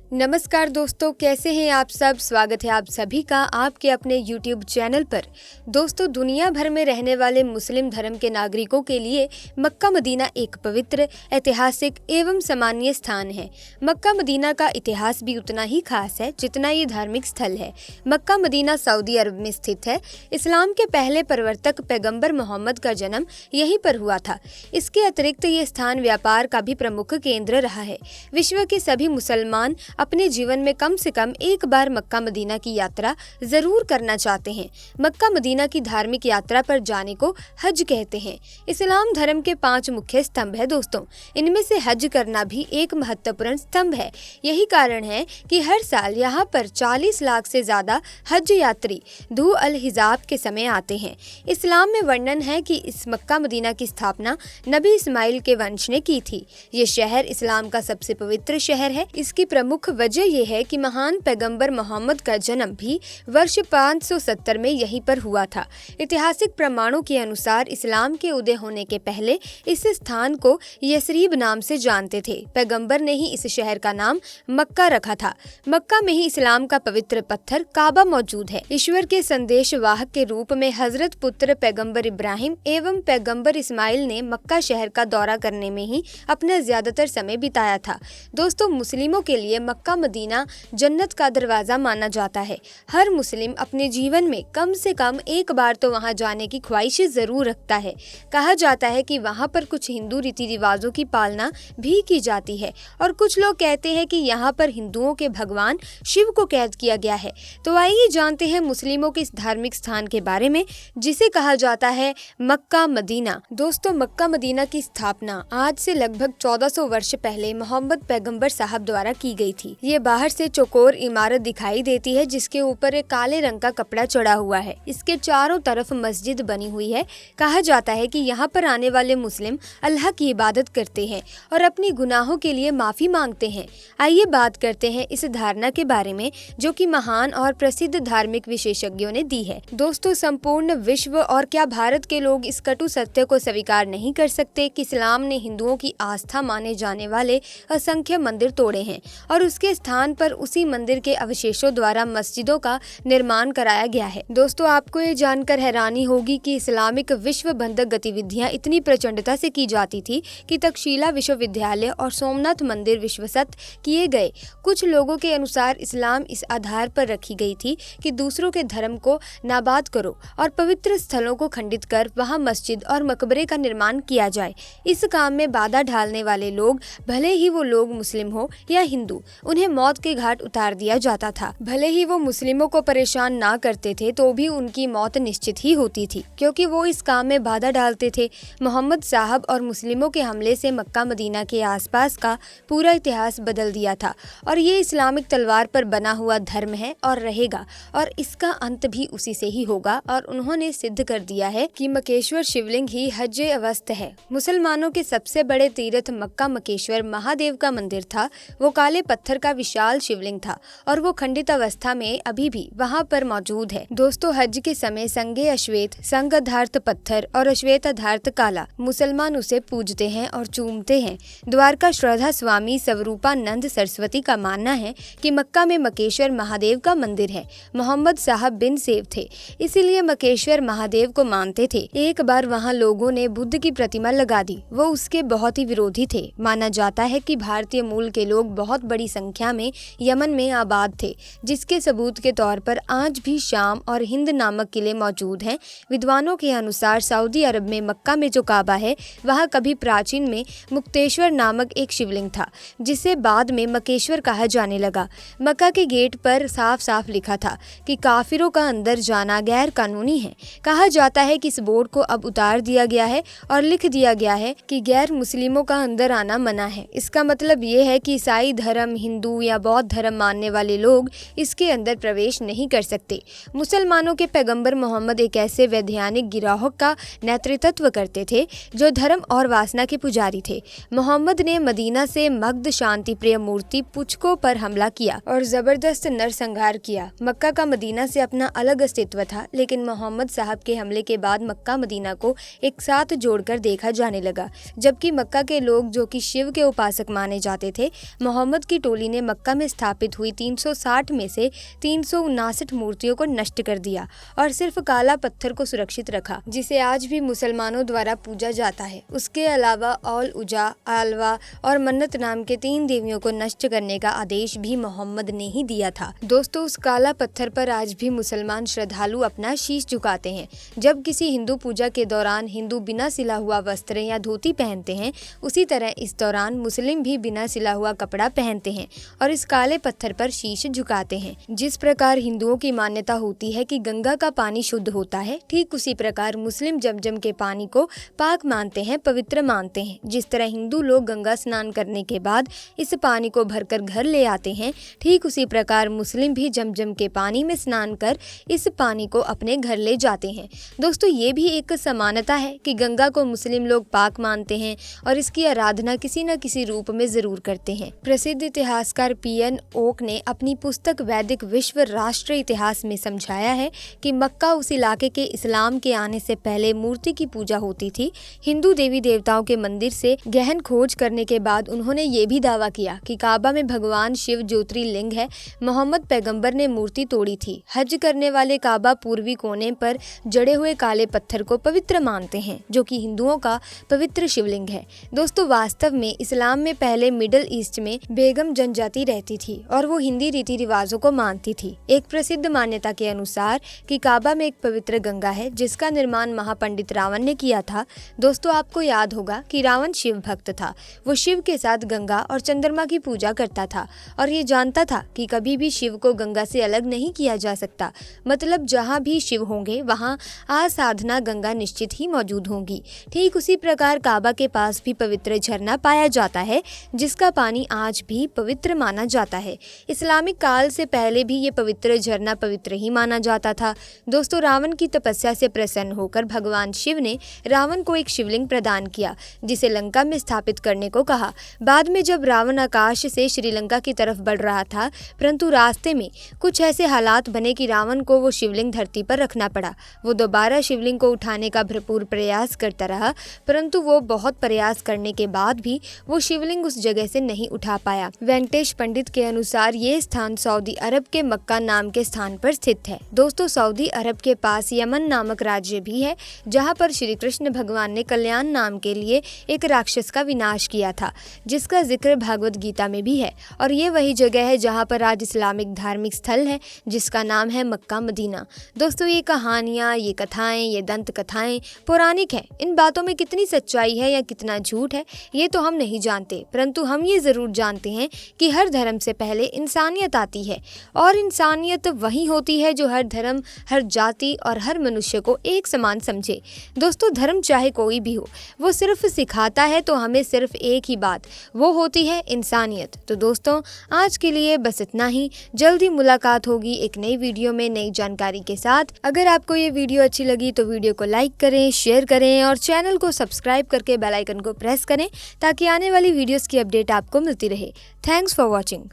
नमस्कार दोस्तों, कैसे हैं आप सब। स्वागत है आप सभी का आपके अपने YouTube चैनल पर। दोस्तों, दुनिया भर में रहने वाले मुस्लिम धर्म के नागरिकों के लिए मक्का मदीना एक पवित्र, ऐतिहासिक एवं सम्मानीय स्थान है। मक्का मदीना का इतिहास भी उतना ही खास है जितना ये धार्मिक स्थल है। मक्का मदीना सऊदी अरब में स्थित है। इस्लाम के पहले प्रवर्तक पैगंबर मोहम्मद का जन्म यहीं पर हुआ था। इसके अतिरिक्त ये स्थान व्यापार का भी प्रमुख केंद्र रहा है। विश्व के सभी मुसलमान अपने जीवन में कम से कम एक बार मक्का मदीना की यात्रा जरूर करना चाहते हैं। मक्का मदीना की धार्मिक यात्रा पर जाने को हज कहते हैं। इस्लाम धर्म के 5 मुख्य स्तंभ है दोस्तों। इनमें से हज करना भी एक महत्वपूर्ण स्तंभ है। यही कारण है कि हर साल यहाँ पर 40 लाख से ज्यादा हज यात्री धू अल हिजाब के समय आते हैं। इस्लाम में वर्णन है कि इस मक्का मदीना की स्थापना नबी इस्माइल के वंश ने की थी। ये शहर इस्लाम का सबसे पवित्र शहर है। इसकी प्रमुख वजह यह है कि महान पैगंबर मोहम्मद का जन्म भी वर्ष 570 में यहीं पर हुआ था। ऐतिहासिक प्रमाणों के अनुसार इस्लाम के उदय होने के पहले इस स्थान को यसरीब नाम से जानते थे। पैगंबर ने ही इस शहर का नाम मक्का रखा था। मक्का में ही इस्लाम का पवित्र पत्थर काबा मौजूद है। ईश्वर के संदेश वाहक के रूप में हजरत पुत्र पैगंबर इब्राहिम एवं पैगंबर इस्माइल ने मक्का शहर का दौरा करने में ही अपना ज्यादातर समय बिताया था। दोस्तों, मुस्लिमों के लिए मक्का मदीना जन्नत का दरवाजा माना जाता है। हर मुस्लिम अपने जीवन में कम से कम एक बार तो वहां जाने की ख्वाहिश जरूर रखता है। कहा जाता है कि वहां पर कुछ हिंदू रीति रिवाजों की पालना भी की जाती है और कुछ लोग कहते हैं कि यहाँ पर हिंदुओं के भगवान शिव को कैद किया गया है। तो आइए जानते हैं मुस्लिमों के इस धार्मिक स्थान के बारे में जिसे कहा जाता है मक्का मदीना। दोस्तों, मक्का मदीना की स्थापना आज से लगभग 1400 वर्ष पहले मोहम्मद पैगंबर साहब द्वारा की गई थी। ये बाहर से चौकोर इमारत दिखाई देती है जिसके ऊपर एक काले रंग का कपड़ा चढ़ा हुआ है। इसके चारों तरफ मस्जिद बनी हुई है। कहा जाता है कि यहाँ पर आने वाले मुस्लिम अल्लाह की इबादत करते हैं और अपनी गुनाहों के लिए माफी मांगते हैं। आइए बात करते हैं इस धारणा के बारे में जो कि महान और प्रसिद्ध धार्मिक विशेषज्ञों ने दी है। दोस्तों, संपूर्ण विश्व और क्या भारत के लोग इस कटु सत्य को स्वीकार नहीं कर सकते कि इस्लाम ने हिंदुओं की आस्था माने जाने वाले असंख्य मंदिर तोड़े हैं और उसके स्थान पर उसी मंदिर के अवशेषों द्वारा मस्जिदों का निर्माण कराया गया है। दोस्तों, आपको ये जानकर हैरानी होगी कि इस्लामिक विश्व बंधक गतिविधियां इतनी प्रचंडता से की जाती थी कि तक्षशिला विश्वविद्यालय और सोमनाथ मंदिर विश्वस्त किए गए। कुछ लोगों के अनुसार इस्लाम इस आधार पर रखी गई थी कि दूसरों के धर्म को नाबाद करो और पवित्र स्थलों को खंडित कर वहां मस्जिद और मकबरे का निर्माण किया जाए। इस काम में बाधा डालने वाले लोग, भले ही वो लोग मुस्लिम हो या हिंदू, उन्हें मौत के घाट उतार दिया जाता था। भले ही वो मुस्लिमों को परेशान ना करते थे तो भी उनकी मौत निश्चित ही होती थी क्योंकि वो इस काम में बाधा डालते थे। मोहम्मद साहब और मुस्लिमों के हमले से मक्का मदीना के आसपास का पूरा इतिहास बदल दिया था और ये इस्लामिक तलवार पर बना हुआ धर्म है और रहेगा और इसका अंत भी उसी से ही होगा। और उन्होंने सिद्ध कर दिया है कि मकेश्वर शिवलिंग ही हज अवस्थ है। मुसलमानों के सबसे बड़े तीर्थ मक्का मकेश्वर महादेव का मंदिर था। वो काले पत्थर का विशाल शिवलिंग था और वो खंडित अवस्था में अभी भी वहाँ पर मौजूद है। दोस्तों, हज के समय संगे अश्वेत संग अधार्त पत्थर और अश्वेत अधार्त काला मुसलमान उसे पूजते हैं और चूमते हैं। द्वारका श्रद्धा स्वामी स्वरूपानंद सरस्वती का मानना है कि मक्का में मकेश्वर महादेव का मंदिर है। मोहम्मद साहब बिन सेव थे, इसीलिए मकेश्वर महादेव को मानते थे। एक बार वहाँ लोगों ने बुद्ध की प्रतिमा लगा दी। वो उसके बहुत ही विरोधी थे। माना जाता है कि भारतीय मूल के लोग बहुत बड़ी संख्या में यमन में आबाद थे, जिसके सबूत के तौर पर आज भी शाम और हिंद नामक किले मौजूद हैं। विद्वानों के अनुसार सऊदी अरब में मक्का में जो काबा है वहाँ कभी प्राचीन में मुक्तेश्वर नामक एक शिवलिंग था जिसे बाद में मकेश्वर कहा जाने लगा। मक्का के गेट पर साफ साफ लिखा था कि काफिरों का अंदर जाना गैर कानूनी है। कहा जाता है कि इस बोर्ड को अब उतार दिया गया है और लिख दिया गया है कि गैर मुस्लिमों का अंदर आना मना है। इसका मतलब ये है कि ईसाई धर्म, हिंदू या बौद्ध धर्म मानने वाले लोग इसके अंदर प्रवेश नहीं कर सकते। मुसलमानों के पैगंबर मोहम्मद एक ऐसे वैधानिक गिरोह का नेतृत्व करते थे जो धर्म और वासना के पुजारी थे। मोहम्मद ने मदीना से मगध शांति प्रिय मूर्ति पुचकों पर हमला किया और जबरदस्त नरसंहार किया। मक्का का मदीना से अपना अलग अस्तित्व था, लेकिन मोहम्मद साहब के हमले के बाद मक्का मदीना को एक साथ जोड़कर देखा जाने लगा। जबकि मक्का के लोग जो कि शिव के उपासक माने जाते थे, मोहम्मद की टोली टोली ने मक्का में स्थापित हुई 360 में से 359 मूर्तियों को नष्ट कर दिया और सिर्फ काला पत्थर को सुरक्षित रखा, जिसे आज भी मुसलमानों द्वारा पूजा जाता है। उसके अलावा औल उजा, आलवा और मन्नत नाम के 3 देवियों को नष्ट करने का आदेश भी मोहम्मद ने ही दिया था। दोस्तों, उस काला पत्थर पर आज भी मुसलमान श्रद्धालु अपना शीश झुकाते हैं। जब किसी हिंदू पूजा के दौरान हिंदू बिना सिला हुआ वस्त्र या धोती पहनते हैं, उसी तरह इस दौरान मुस्लिम भी बिना सिला हुआ कपड़ा पहनते हैं और इस काले पत्थर पर शीश झुकाते हैं। जिस प्रकार हिंदुओं की मान्यता होती है कि गंगा का पानी शुद्ध होता है, ठीक उसी प्रकार मुस्लिम जमजम के पानी को पाक मानते हैं, पवित्र मानते हैं। जिस तरह हिंदू लोग गंगा स्नान करने के बाद इस पानी को भरकर घर ले आते हैं, ठीक उसी प्रकार मुस्लिम भी जमजम के पानी में स्नान कर इस पानी को अपने घर ले जाते हैं। दोस्तों, ये भी एक समानता है कि गंगा को मुस्लिम लोग पाक मानते हैं और इसकी आराधना किसी न किसी रूप में जरूर करते हैं। प्रसिद्ध इतिहासकार पीएन ओक ने अपनी पुस्तक वैदिक विश्व राष्ट्र इतिहास में समझाया है कि मक्का उस इलाके के इस्लाम के आने से पहले मूर्ति की पूजा होती थी। हिंदू देवी देवताओं के मंदिर से गहन खोज करने के बाद उन्होंने ये भी दावा किया कि काबा में भगवान शिव ज्योतिर्लिंग है। मोहम्मद पैगंबर ने मूर्ति तोड़ी थी। हज करने वाले काबा पूर्वी कोने पर जड़े हुए काले पत्थर को पवित्र मानते हैं, जो कि हिंदुओं का पवित्र शिवलिंग है। दोस्तों, वास्तव में इस्लाम में पहले मिडिल ईस्ट में बेगम जनजाति रहती थी और वो हिंदी रीति रिवाजों को मानती थी। एक प्रसिद्ध मान्यता के अनुसार कि काबा में एक पवित्र गंगा है, जिसका निर्माण महापंडित रावण ने किया था। दोस्तों, आपको याद होगा कि रावण शिव भक्त था। वो शिव के साथ गंगा और चंद्रमा की पूजा करता था और ये जानता था कि कभी भी शिव को गंगा से अलग नहीं किया जा सकता। मतलब जहाँ भी शिव होंगे वहाँ आसाधना गंगा निश्चित ही मौजूद होंगी। ठीक उसी प्रकार काबा के पास भी पवित्र झरना पाया जाता है, जिसका पानी आज भी पवित्र माना जाता है। इस्लामिक काल से पहले भी ये पवित्र झरना पवित्र ही माना जाता था। दोस्तों, रावण की तपस्या से प्रसन्न होकर भगवान शिव ने रावण को एक शिवलिंग प्रदान किया, जिसे लंका में स्थापित करने को कहा। बाद में जब रावण आकाश से श्रीलंका की तरफ बढ़ रहा था, परंतु रास्ते में कुछ ऐसे हालात बने कि रावण को वो शिवलिंग धरती पर रखना पड़ा। वो दोबारा शिवलिंग को उठाने का भरपूर प्रयास करता रहा, परंतु वो बहुत प्रयास करने के बाद भी वो शिवलिंग उस जगह से नहीं उठा पाया। वेंकटेश पंडित के अनुसार ये स्थान सऊदी अरब के मक्का नाम के स्थान पर स्थित है। दोस्तों, सऊदी अरब के पास यमन नामक राज्य भी है, जहाँ पर श्री कृष्ण भगवान ने कल्याण नाम के लिए एक राक्षस का विनाश किया था, जिसका जिक्र भागवत गीता में भी है। और ये वही जगह है जहाँ पर आज इस्लामिक धार्मिक स्थल है, जिसका नाम है मक्का मदीना। दोस्तों, ये कहानियाँ, ये कथाएं, ये दंत कथाएं पौराणिक हैं। इन बातों में कितनी सच्चाई है या कितना झूठ है, ये तो हम नहीं जानते, परंतु हम ये जरूर जानते हैं कि हर धर्म से पहले इंसानियत आती है और इंसानियत वही होती है जो हर धर्म, हर जाति और हर मनुष्य को एक समान समझे। दोस्तों, धर्म चाहे कोई भी हो, वो सिर्फ सिखाता है तो हमें सिर्फ एक ही बात, वो होती है इंसानियत। तो दोस्तों, आज के लिए बस इतना ही। जल्दी मुलाकात होगी एक नई वीडियो में नई जानकारी के साथ। अगर आपको ये वीडियो अच्छी लगी तो वीडियो को लाइक करें, शेयर करें और चैनल को सब्सक्राइब करके बेल आइकन को प्रेस करें, ताकि आने वाली वीडियोस की अपडेट आपको मिलती रहे। Thanks for watching.